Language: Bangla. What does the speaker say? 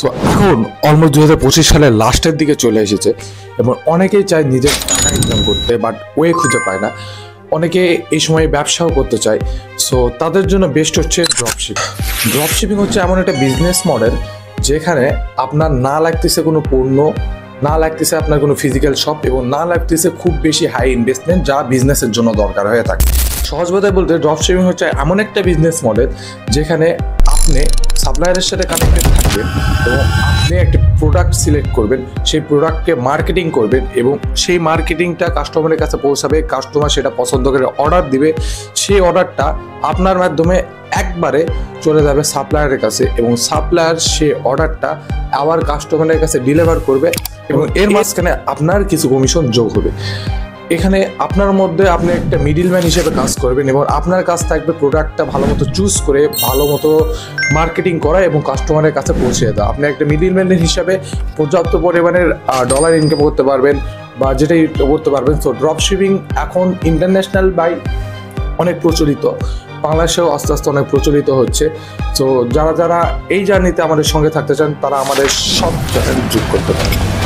তো এখন অলমোস্ট 2025 সালের লাস্টের দিকে চলে এসেছে এবং অনেকেই চায় নিজের টাকা ইনকাম করতে, বাট ওয়ে খুঁজে পায় না। অনেকে এই সময় ব্যবসাও করতে চায়। সো তাদের জন্য বেস্ট হচ্ছে ড্রপশিপিং। ড্রপশিপিং হচ্ছে এমন একটা বিজনেস মডেল যেখানে আপনার না লাগতেছে কোনো পণ্য, না লাগতেছে আপনার কোনো ফিজিক্যাল শপ এবং না লাগতেছে খুব বেশি হাই ইনভেস্টমেন্ট যা বিজনেসের জন্য দরকার হয়ে থাকে। সহজ কথায় বলতে ড্রপশিপিং হচ্ছে এমন একটা বিজনেস মডেল যেখানে আপনি সাপ্লায়ারের সাথে কানেক্টেড থাকবেন এবং আপনি একটা প্রোডাক্ট সিলেক্ট করবেন, সেই প্রোডাক্টকে মার্কেটিং করবেন এবং সেই মার্কেটিংটা কাস্টমারের কাছে পৌঁছাবে, কাস্টমার সেটা পছন্দ করে অর্ডার দিবে, সেই অর্ডারটা আপনার মাধ্যমে একবারে চলে যাবে সাপ্লায়ারের কাছে এবং সাপ্লায়ার সে অর্ডারটা আবার কাস্টমারের কাছে ডেলিভার করবে এবং এর মাঝখানে আপনার কিছু কমিশন যোগ হবে। এখানে আপনার মধ্যে আপনি একটা মিডিলম্যান হিসেবে কাজ করবেন এবং আপনার কাজ থাকবে প্রোডাক্টটা ভালো মতো চুজ করে ভালো মতো মার্কেটিং করা এবং কাস্টমারের কাছে পৌঁছে দেওয়া। আপনি একটা মিডিলম্যান হিসাবে পর্যাপ্ত পরিমাণের ডলার ইনকাম করতে পারবেন বা যেটাই করতে পারবেন। সো ড্রপশিপিং এখন ইন্টারন্যাশনাল বাই অনেক প্রচলিত, বাংলাদেশেও আস্তে আস্তে অনেক প্রচলিত হচ্ছে। তো যারা যারা এই জার্নিতে আমাদের সঙ্গে থাকতে চান তারা আমাদের সব চ্যানেল যোগ করতে পারেন।